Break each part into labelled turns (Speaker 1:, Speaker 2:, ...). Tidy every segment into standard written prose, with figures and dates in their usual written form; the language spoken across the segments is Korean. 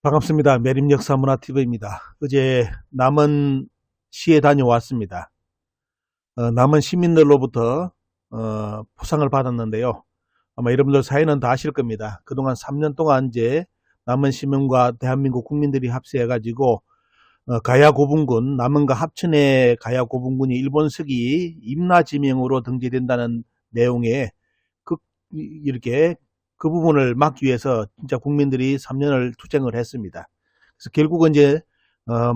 Speaker 1: 반갑습니다. 매림역사문화TV입니다. 어제 남원시에 다녀왔습니다. 남원 시민들로부터 포상을 받았는데요. 아마 여러분들 사연은 다 아실 겁니다. 그동안 3년 동안 이제 남원 시민과 대한민국 국민들이 합세해가지고 가야고분군, 남원과 합천의 가야고분군이 일본서기 임나지명으로 등재된다는 내용의 이렇게 그 부분을 막기 위해서 진짜 국민들이 3년을 투쟁을 했습니다. 그래서 결국은 이제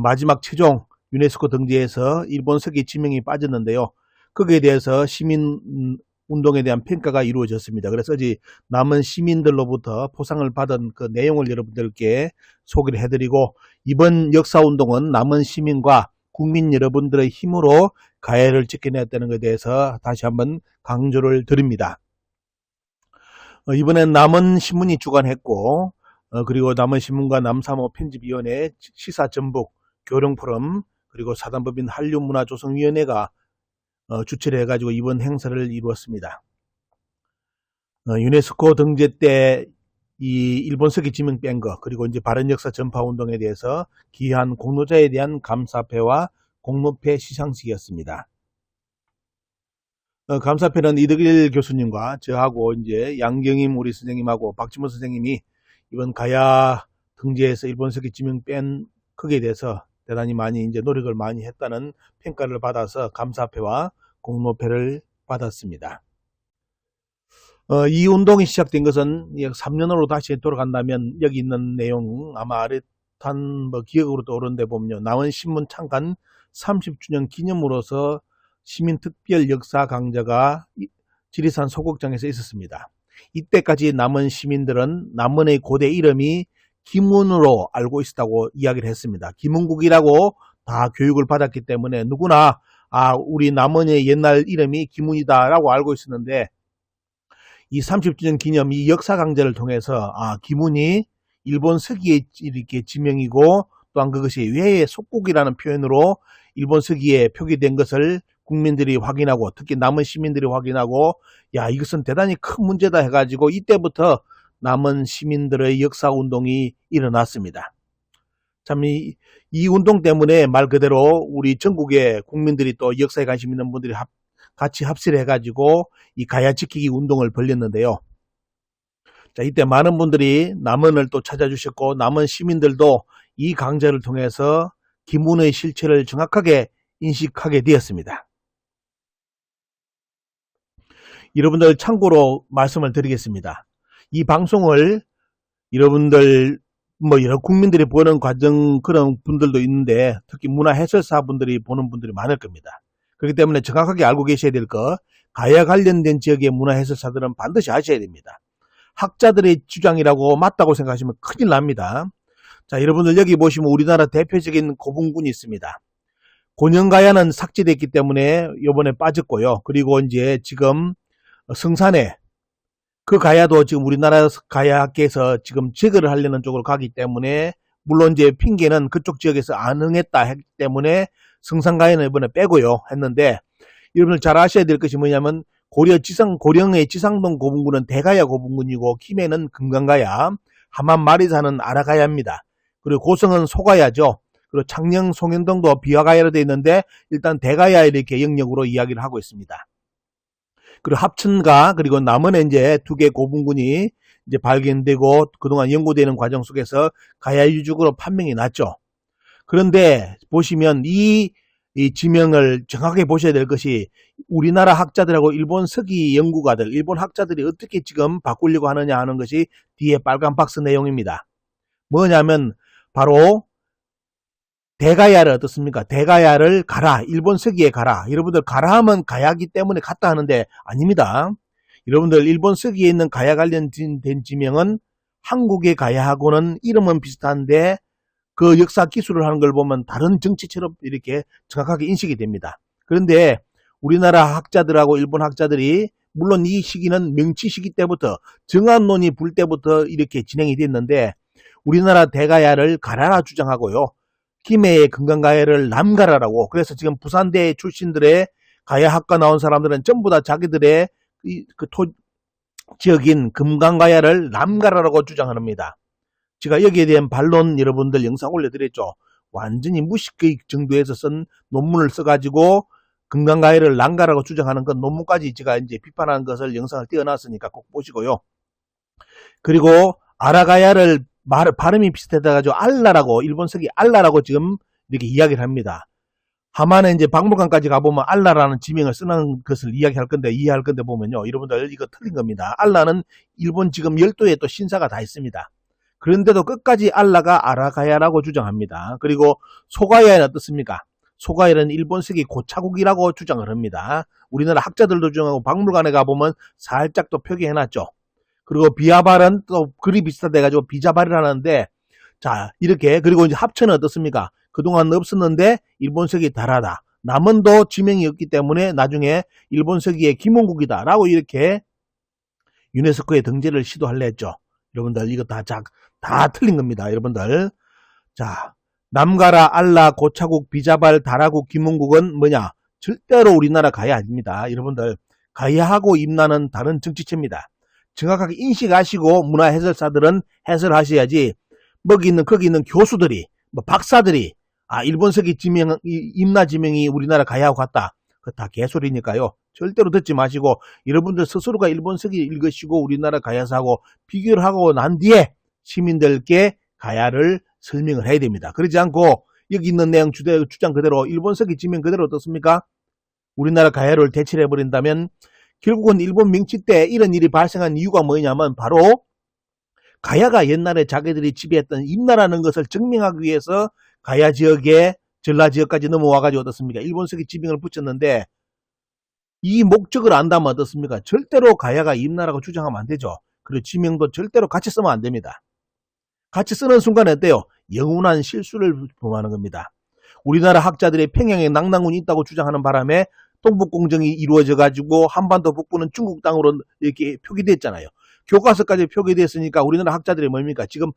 Speaker 1: 마지막 최종 유네스코 등재에서 일본서기 지명이 빠졌는데요. 거기에 대해서 시민 운동에 대한 평가가 이루어졌습니다. 그래서 어제 남은 시민들로부터 포상을 받은 그 내용을 여러분들께 소개를 해드리고, 이번 역사운동은 남은 시민과 국민 여러분들의 힘으로 가해를 지켜냈다는 것에 대해서 다시 한번 강조를 드립니다. 이번엔 남원신문이 주관했고, 그리고 남원신문과 남사모 편집위원회, 시사전북, 교령포럼, 그리고 사단법인 한류문화조성위원회가 주최를 해가지고 이번 행사를 이루었습니다. 유네스코 등재 때 이 일본서기 지명 뺀 거, 그리고 이제 바른역사 전파운동에 대해서 기여한 공로자에 대한 감사패와 공로패 시상식이었습니다. 감사패는 이덕일 교수님과 저하고 이제 양경임 우리 선생님하고 박지모 선생님이 이번 가야 등재에서 일본서기 지명 뺀 거기에 대해서 대단히 많이 이제 노력을 많이 했다는 평가를 받아서 감사패와 공로패를 받았습니다. 이 운동이 시작된 것은 3년으로 다시 돌아간다면 여기 있는 내용 아마 아래탄 기억으로 떠오르는데 보면요, 남원신문 창간 30주년 기념으로서 시민특별 역사 강좌가 지리산 소극장에서 있었습니다. 이때까지 남원 시민들은 남원의 고대 이름이 김운으로 알고 있었다고 이야기를 했습니다. 김운국이라고 다 교육을 받았기 때문에 누구나 우리 남원의 옛날 이름이 김운이다 라고 알고 있었는데, 이 30주년 기념 이 역사 강좌를 통해서 김운이 일본 서기에 이렇게 지명이고, 또한 그것이 외의 속국이라는 표현으로 일본 서기에 표기된 것을 국민들이 확인하고, 특히 남원 시민들이 확인하고, 이것은 대단히 큰 문제다 해가지고 이때부터 남원 시민들의 역사운동이 일어났습니다. 참 이 운동 때문에 말 그대로 우리 전국의 국민들이 또 역사에 관심 있는 분들이 같이 합세를 해가지고 이 가야 지키기 운동을 벌였는데요. 자, 이때 많은 분들이 남원을 또 찾아주셨고, 남원 시민들도 이 강좌를 통해서 김운의 실체를 정확하게 인식하게 되었습니다. 여러분들 참고로 말씀을 드리겠습니다. 이 방송을 여러분들 여러 국민들이 보는 과정 그런 분들도 있는데, 특히 문화해설사 분들이 보는 분들이 많을 겁니다. 그렇기 때문에 정확하게 알고 계셔야 될 거, 가야 관련된 지역의 문화해설사들은 반드시 아셔야 됩니다. 학자들의 주장이라고 맞다고 생각하시면 큰일 납니다. 자, 여러분들 여기 보시면 우리나라 대표적인 고분군이 있습니다. 곤영가야는 삭제됐기 때문에 이번에 빠졌고요. 그리고 이제 지금 성산에 그 가야도 지금 우리나라 가야학계에서 지금 제거를 하려는 쪽으로 가기 때문에, 물론 이제 핑계는 그쪽 지역에서 안 응했다 했기 때문에 성산가야는 이번에 빼고요 했는데, 여러분들 잘 아셔야 될 것이 뭐냐면 고령의 지상동 고분군은 대가야 고분군이고, 김해는 금강가야, 함안 마리사는 아라가야입니다. 그리고 고성은 소가야죠. 그리고 창녕 송현동도 비화가야로 되어 있는데 일단 대가야 이렇게 영역으로 이야기를 하고 있습니다. 그리고 합천과 그리고 남원에 이제 두 개 고분군이 이제 발견되고 그동안 연구되는 과정 속에서 가야 유적으로 판명이 났죠. 그런데 보시면 이 지명을 정확하게 보셔야 될 것이, 우리나라 학자들하고 일본 서기 연구가들, 일본 학자들이 어떻게 지금 바꾸려고 하느냐 하는 것이 뒤에 빨간 박스 내용입니다. 뭐냐면 바로 대가야를 어떻습니까? 대가야를 가라, 일본 서기에 가라. 여러분들 가라 하면 가야기 때문에 갔다 하는데 아닙니다. 여러분들 일본 서기에 있는 가야 관련된 지명은 한국의 가야하고는 이름은 비슷한데 그 역사 기술을 하는 걸 보면 다른 정치처럼 이렇게 정확하게 인식이 됩니다. 그런데 우리나라 학자들하고 일본 학자들이, 물론 이 시기는 명치 시기 때부터, 정한론이 불 때부터 이렇게 진행이 됐는데, 우리나라 대가야를 가라라 주장하고요, 김해의 금강가야를 남가라라고. 그래서 지금 부산대 출신들의 가야학과 나온 사람들은 전부 다 자기들의 지역인 금강가야를 남가라라고 주장합니다. 제가 여기에 대한 반론 여러분들 영상 올려드렸죠. 완전히 무식의 정도에서 쓴 논문을 써가지고 금강가야를 난가라고 주장하는 건 논문까지 제가 이제 비판한 것을 영상을 띄워놨으니까 꼭 보시고요. 그리고 아라가야를 발음이 비슷해가지고 알라라고, 일본석이 알라라고 지금 이렇게 이야기를 합니다. 하만에 이제 박물관까지 가보면 알라라는 지명을 쓰는 것을 이해할 건데 보면요. 여러분들 이거 틀린 겁니다. 알라는 일본 지금 12에 또 신사가 다 있습니다. 그런데도 끝까지 알라가 아라가야라고 주장합니다. 그리고 소가야는 어떻습니까? 소가야는 일본석이 고차국이라고 주장을 합니다. 우리나라 학자들도 주장하고 박물관에 가보면 살짝 또 표기해놨죠. 그리고 비아발은 또 글이 비슷해가지고 비자발이라는데, 자, 이렇게, 그리고 이제 합천은 어떻습니까? 그동안 없었는데 일본석이 다르다. 남원도 지명이 없기 때문에 나중에 일본석이의 김원국이다 라고 이렇게 유네스코에 등재를 시도하려 했죠. 여러분들 이거 다 틀린 겁니다. 여러분들. 자, 남가라, 알라, 고차국, 비자발, 다라국, 김원국은 뭐냐? 절대로 우리나라 가야 아닙니다. 여러분들, 가야하고 임나는 다른 정치체입니다. 정확하게 인식하시고 문화 해설사들은 해설하셔야지, 거기 있는 교수들이, 박사들이, 일본석이 임나 지명이 우리나라 가야하고 같다. 그거 다 개소리니까요. 절대로 듣지 마시고, 여러분들 스스로가 일본석이 읽으시고 우리나라 가야사하고 비교를 하고 난 뒤에 시민들께 가야를 설명을 해야 됩니다. 그러지 않고, 여기 있는 내용 주장 그대로, 일본석이 지명 그대로 어떻습니까? 우리나라 가야를 대체를 해버린다면, 결국은 일본 명치 때 이런 일이 발생한 이유가 뭐냐면, 바로 가야가 옛날에 자기들이 지배했던 임나라는 것을 증명하기 위해서 가야 지역에 전라 지역까지 넘어와가지고 어떻습니까? 일본석이 지명을 붙였는데, 이 목적을 안다면 어떻습니까? 절대로 가야가 임나라고 주장하면 안 되죠. 그리고 지명도 절대로 같이 쓰면 안 됩니다. 같이 쓰는 순간에 어때요? 영원한 실수를 범하는 겁니다. 우리나라 학자들이 평양에 낙랑군이 있다고 주장하는 바람에 동북공정이 이루어져가지고 한반도 북부는 중국 땅으로 이렇게 표기됐잖아요. 교과서까지 표기됐으니까 우리나라 학자들이 뭡니까? 지금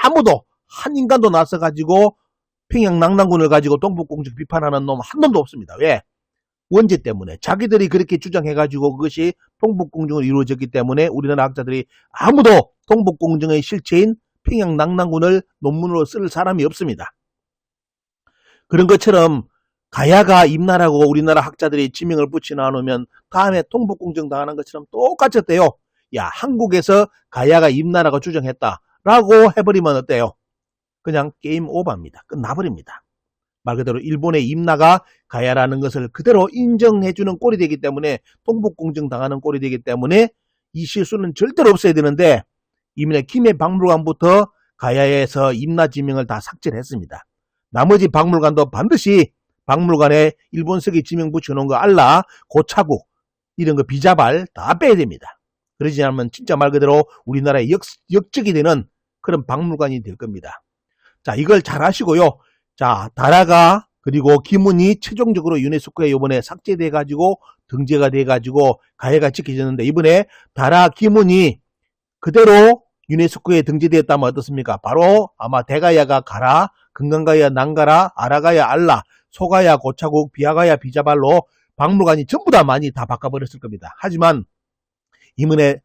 Speaker 1: 아무도, 한 인간도 나서가지고 평양 낙랑군을 가지고 동북공정 비판하는 놈 한 놈도 없습니다. 왜? 원죄 때문에. 자기들이 그렇게 주장해가지고 그것이 동북공정으로 이루어졌기 때문에 우리나라 학자들이 아무도 동북공정의 실체인 평양 낙랑군을 논문으로 쓸 사람이 없습니다. 그런 것처럼 가야가 임나라고 우리나라 학자들이 지명을 붙여 나누면 다음에 동북공정 당하는 것처럼 똑같이 어때요? 야, 한국에서 가야가 임나라고 주장했다라고 해버리면 어때요? 그냥 게임 오버입니다. 끝나버립니다. 말 그대로 일본의 임나가 가야라는 것을 그대로 인정해주는 꼴이 되기 때문에, 동북공정 당하는 꼴이 되기 때문에 이 실수는 절대로 없어야 되는데, 이민의 김해 박물관부터 가야에서 임나 지명을 다 삭제를 했습니다. 나머지 박물관도 반드시 박물관에 일본석이 지명 붙여놓은 거 알라, 고차국, 이런 거 비자발 다 빼야 됩니다. 그러지 않으면 진짜 말 그대로 우리나라의 역적이 되는 그런 박물관이 될 겁니다. 자, 이걸 잘 아시고요. 자, 다라가 그리고 기문이 최종적으로 유네스코에 이번에 삭제돼가지고 등재가 돼가지고 가야가 지켜졌는데, 이번에 다라 기문이 그대로 유네스코에 등재되었다면 어떻습니까? 바로 아마 대가야가 가라, 금강가야 난가라, 아라가야 알라, 소가야 고차국, 비아가야 비자발로 박물관이 전부 다 많이 다 바꿔버렸을 겁니다. 하지만 이번에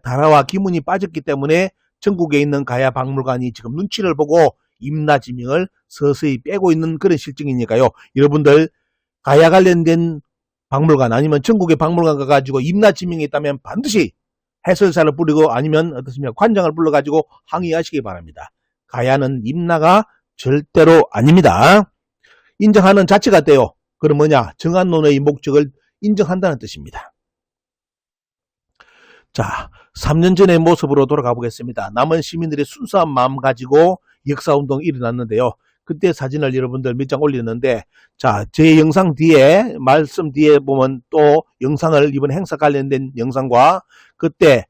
Speaker 1: 다라와 기문이 빠졌기 때문에 전국에 있는 가야 박물관이 지금 눈치를 보고 임나 지명을 서서히 빼고 있는 그런 실정이니까요. 여러분들 가야 관련된 박물관 아니면 전국의 박물관 가가지고 임나 지명이 있다면 반드시 해설사를 부르고 아니면 어떻습니까? 관장을 불러가지고 항의하시기 바랍니다. 가야는 임나가 절대로 아닙니다. 인정하는 자체가 어때요? 그럼 뭐냐? 정한론의 목적을 인정한다는 뜻입니다. 자, 3년 전의 모습으로 돌아가 보겠습니다. 남은 시민들이 순수한 마음 가지고 역사운동이 일어났는데요. 그때 사진을 여러분들 몇 장 올렸는데, 자, 제 영상 뒤에, 말씀 뒤에 보면 또 영상을, 이번 행사 관련된 영상과 그때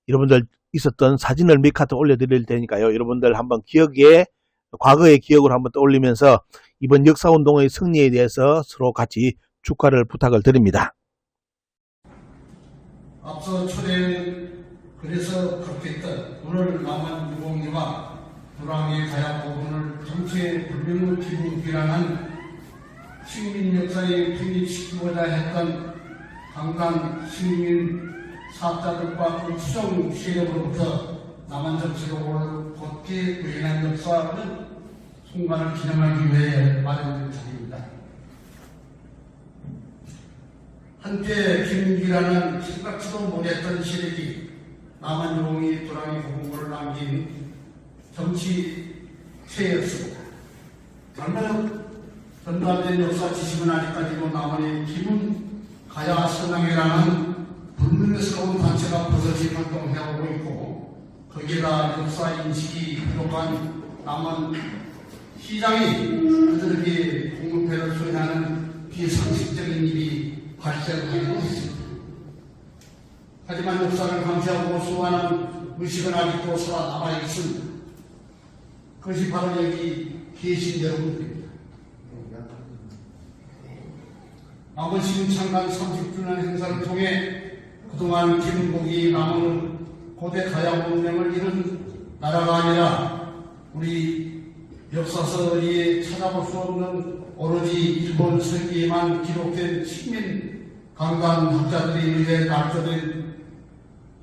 Speaker 1: 여러분들 있었던 사진을 몇 카트 올려드릴 테니까요. 여러분들 한번 과거의 기억을 한번 떠올리면서 이번 역사운동의 승리에 대해서 서로 같이 축하를 부탁을 드립니다.
Speaker 2: 앞서 초대는 그래서 그렇게 했던 오늘 남한 유공리와 불황의 가야 부분을 전체 불명의 기록이라는 시민 역사에 편입시키고자 했던 강단 시민 사업자들과 그 추정 세력으로부터 남한 정치력을 곧 그렇게 부인한 역사는 순간을 기념하기 위해 마련된 자리입니다. 한때 김웅기라는 생각지도 못했던 세력이 남한용이 도랑이 고궁을 남긴 정치체였습니다. 얼마나 전달된 역사 지식은 아직까지도 남한의 김은 가야 선왕이라는 불명예스러운 단체가 버섯이 활동해오고 있고, 거기에다 역사 인식이 부족한 남한 시장이 그들에게 공급회를 수행하는 비상식적인 일이 발생하기도 했습니다. 하지만 역사를 감시하고 수호하는 의식은 아직도 살아남아 있습니다. 그것이 바로 여기 계신 여러분들입니다. 남은 시민창간 30주년 행사를 통해 그동안 김은국이 남은 고대 가야 문명을 이룬 나라가 아니라 우리 역사서에 찾아볼 수 없는 오로지 일본 서기에만 기록된 식민 강간 학자들에 의해 날조된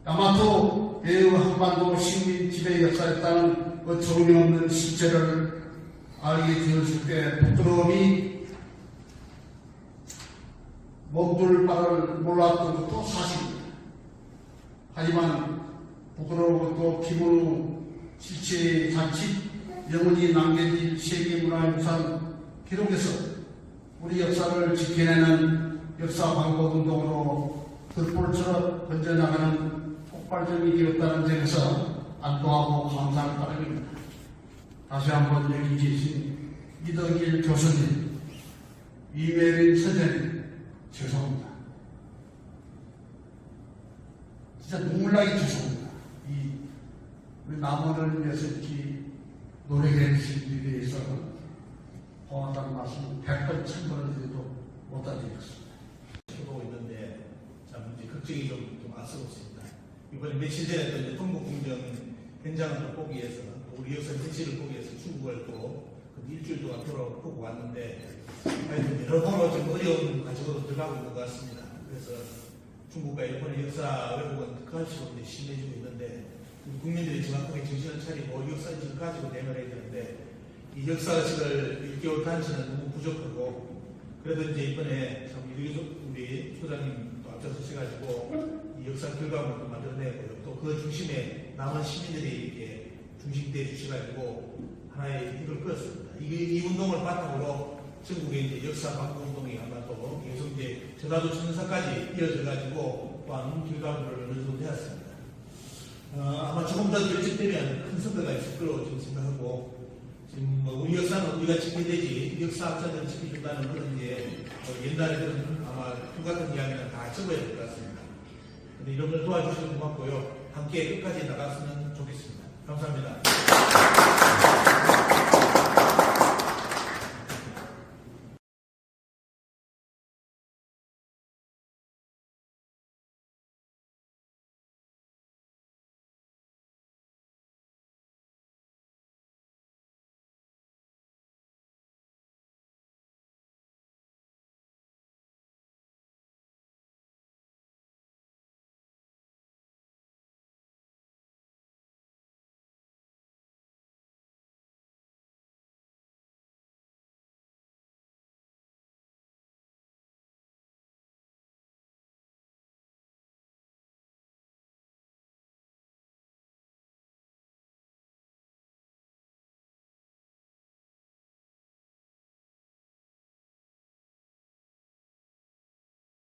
Speaker 2: 야마토 매우 한반도 식민 지배 역사였다는 어처구니없는 실체를 알게 되었을 때 부끄러움이 몸둘 바를 몰랐던 것도 사실입니다. 하지만 부끄러운 것도 김은우 실체의 자칫 영원히 남겨질 세계문화유산 기록에서 우리 역사를 지켜내는 역사 방법운동으로 들불처럼 번져나가는 폭발점이 되었다는 점에서 안도하고 감사를 따릅니다. 다시 한번 여기 계신 이덕일 교수님, 이메린 선생님, 죄송합니다. 진짜 눈물 나기 죄송합니다. 우리 남원을 위해서 이렇게 노력해 주신 일에 대해서 고맙다는 말씀 100번, 1000번을 드려도 못다 드리겠습니다.
Speaker 1: 보고 있는데 참 이제 걱정이 좀 앞서고 이번에 며칠 전에 또 이제 동북공정 현장을 보기 위해서 우리 역사 전체를 보기 위해서 중국을 또 일주일 동안 돌아보고 왔는데 하여튼 여러모로 좀 어려운 가지고도 들어가고 있는 것 같습니다. 그래서 중국과 일본의 역사 왜곡은 그갈수록 심해지고 있는데 국민들이 정확하게 정신을 차리고 역사의식을 가지고 대면해야 되는데 이 역사의식을 1개월 단시는 너무 부족하고 그래도 이제 이번에 참 우리 소장님도 앞장서셔가지고 이 역사 결과물도 만들어내고요. 또 그 중심에 남은 시민들이 이렇게 중심되어 주셔가지고 하나의 힘을 끌었습니다. 이 운동을 바탕으로 전국의 이제 역사 방구 운동이 아마 또 계속 이제 전라도 천사까지 이어져가지고 또한 결과물을 어느 정도 되었습니다. 아마 조금 더 결집되면 큰 성과가 있을 거라고 지금 생각하고 지금 뭐 우리 역사는 우리가 지켜야 되지 역사학자들을 지켜준다는 그런 이제 옛날에 그런 아마 똑같은 이야기는 다 적어야 될 것 같습니다. 근데 이런 걸 도와주셔서 고맙고요. 함께 끝까지 나갔으면 좋겠습니다. 감사합니다.